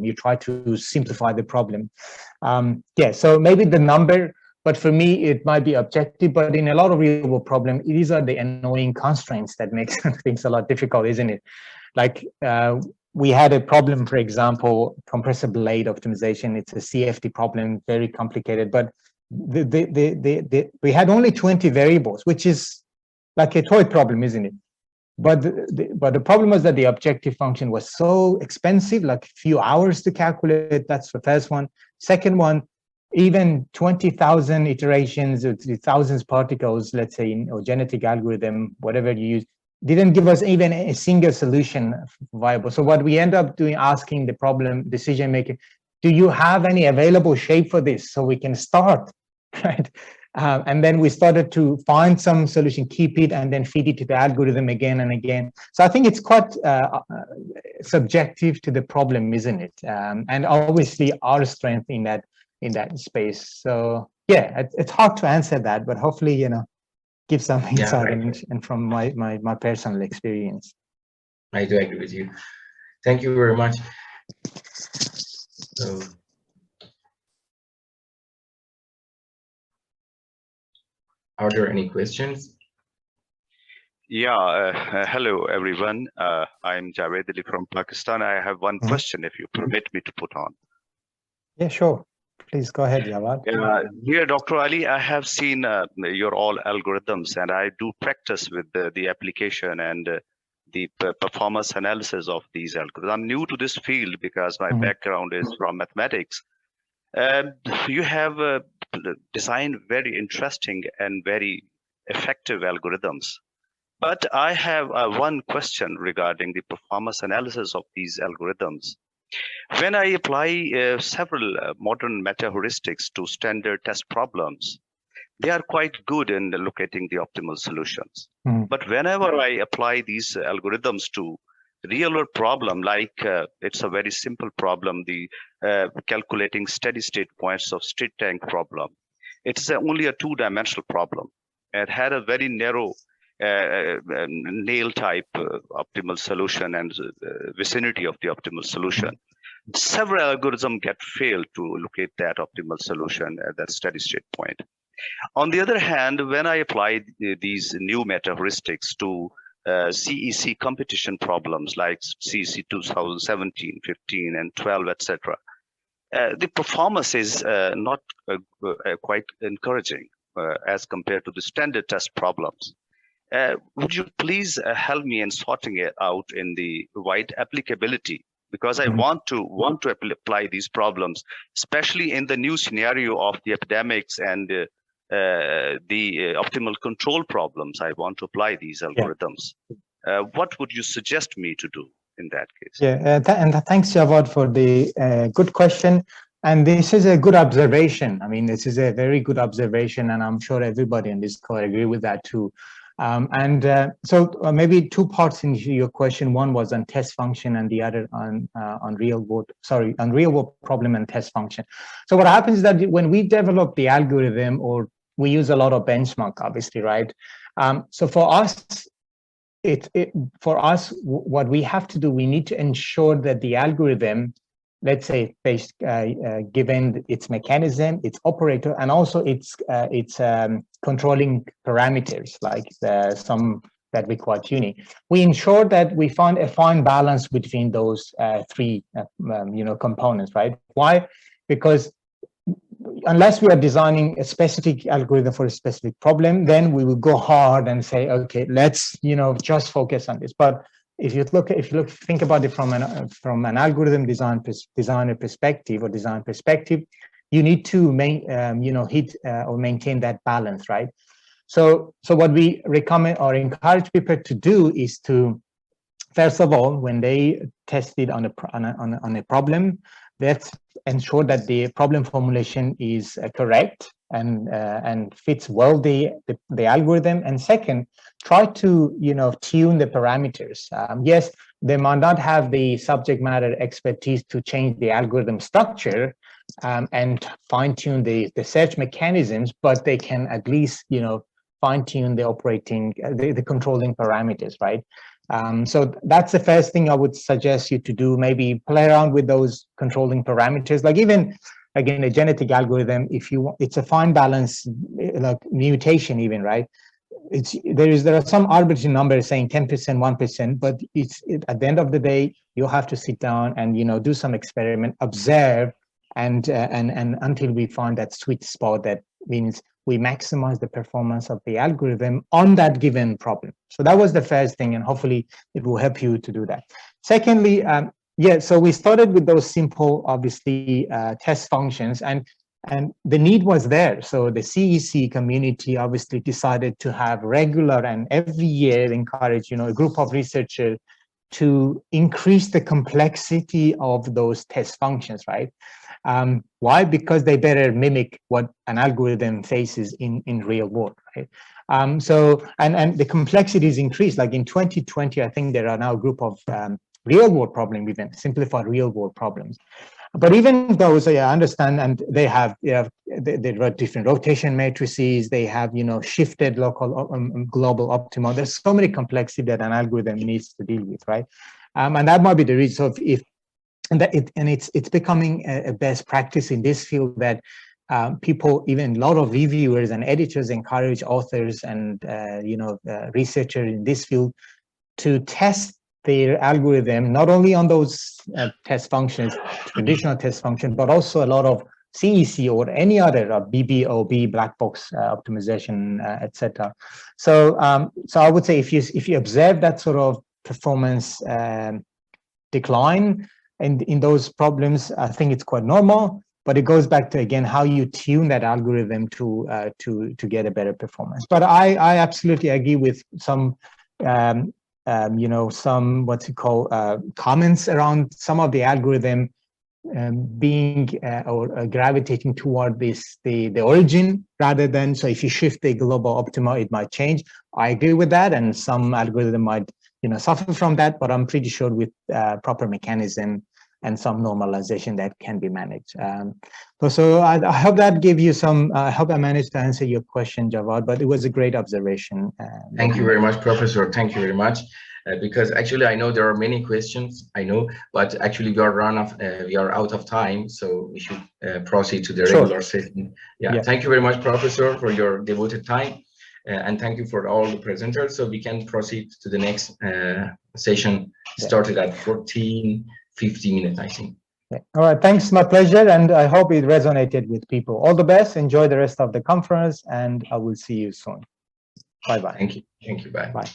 You try to simplify the problem. Yeah, so maybe the number, but for me, it might be objective, but in a lot of real world problems, these are the annoying constraints that makes things a lot difficult, isn't it? Like we had a problem, for example, compressor blade optimization. It's a CFD problem, very complicated, but we had only 20 variables, which is like a toy problem, isn't it? But the problem was that the objective function was so expensive, like a few hours to calculate. That's the first one. Second one, even 20,000 iterations, or thousands particles, let's say, in a genetic algorithm, whatever you use, didn't give us even a single solution viable. So what we end up doing, asking the problem decision maker, do you have any available shape for this so we can start, right? And then we started to find some solution, keep it, and then feed it to the algorithm again and again. So I think it's quite subjective to the problem, isn't it? And obviously our strength in that space. So yeah, it's hard to answer that, but hopefully, you know, give some insight and from my personal experience. I do agree with you. Thank you very much. So, are there any questions? Yeah, hello everyone. I'm Seyedali from Pakistan. I have one question, if you permit me to put on. Yeah, sure. Please go ahead, Jawad. Dear Dr. Ali, I have seen your all algorithms, and I do practice with the application and the performance analysis of these algorithms. I'm new to this field because my background is from mathematics. You have designed very interesting and very effective algorithms. But I have one question regarding the performance analysis of these algorithms. When I apply several modern meta-heuristics to standard test problems, they are quite good in locating the optimal solutions. But whenever I apply these algorithms to real-world problem, like it's a very simple problem, the calculating steady-state points of street tank problem, it's only a two-dimensional problem. It had a very narrow nail type optimal solution and vicinity of the optimal solution. Several algorithms get failed to locate that optimal solution at that steady state point. On the other hand, when I apply these new meta heuristics to CEC competition problems like CEC 2017, 15, and 12, etc., the performance is not quite encouraging as compared to the standard test problems. Would you please help me in sorting it out in the wide applicability? Because I want to apply these problems, especially in the new scenario of the epidemics and the optimal control problems. I want to apply these algorithms. What would you suggest me to do in that case? Yeah, and thanks, Jawad, for the good question. And this is a good observation. I mean, this is a very good observation, and I'm sure everybody in this call agree with that too. So maybe two parts in your question. One was on test function, and the other on real world problem and test function. So what happens is that when we develop the algorithm, or we use a lot of benchmark, obviously, right? So for us, what we have to do, we need to ensure that the algorithm, let's say, given its mechanism, its operator, and also its controlling parameters, like some that require tuning, we ensure that we find a fine balance between those three, components, right? Why? Because unless we are designing a specific algorithm for a specific problem, then we will go hard and say, okay, let's just focus on this. But if you think about it from an algorithm designer perspective or design perspective, you need to hit or maintain that balance, right? So what we recommend or encourage people to do is to, first of all, when they test it on a problem, let's ensure that the problem formulation is correct and fits well the algorithm. And second, try to tune the parameters. Yes, they might not have the subject matter expertise to change the algorithm structure and fine tune the search mechanisms, but they can at least fine tune the operating the controlling parameters, right? So that's the first thing I would suggest you to do. Maybe play around with those controlling parameters. Like even, again, a genetic algorithm, if you want, it's a fine balance, like mutation even, right? There are some arbitrary numbers saying 10%, 1%, but at the end of the day, you have to sit down and, you know, do some experiment, observe, and until we find that sweet spot, that means we maximize the performance of the algorithm on that given problem. So that was the first thing, and hopefully it will help you to do that. Secondly, yeah, so we started with those simple, obviously, test functions, and the need was there. So the CEC community obviously decided to have regular and every year encourage, you know, a group of researchers to increase the complexity of those test functions, right? Why? Because they better mimic what an algorithm faces in real world, right? So, and the complexity is increased. Like in 2020, I think there are now a group of real world problem, even simplified real world problems. But even those, I understand, and they have, they wrote different rotation matrices. They have, you know, shifted local, global optima. There's so many complexity that an algorithm needs to deal with, right? And that might be the reason. So it's becoming a best practice in this field that people, even a lot of reviewers and editors, encourage authors and researchers in this field to test their algorithm not only on those test functions, traditional test function, but also a lot of CEC or any other BBOB, black box optimization, etc. So, so I would say if you observe that sort of performance decline in those problems, I think it's quite normal. But it goes back to, again, how you tune that algorithm to get a better performance. But I absolutely agree with some. Some comments around some of the algorithm being or gravitating toward the origin rather than, so if you shift the global optima, it might change. I agree with that, and some algorithm might suffer from that, but I'm pretty sure with proper mechanism and some normalization that can be managed. So I hope that gave you some, I hope I managed to answer your question, Javad, but it was a great observation. Thank you very much, Professor. Thank you very much. Because actually, I know there are many questions, I know, but actually we are out of time, so we should proceed to the regular session. Yeah, thank you very much, Professor, for your devoted time. And thank you for all the presenters. So we can proceed to the next session, started at 14:50 minutes, I think. All right, thanks, my pleasure, and I hope it resonated with people. All the best, enjoy the rest of the conference, and I will see you soon. Bye-bye. Thank you, bye. Bye.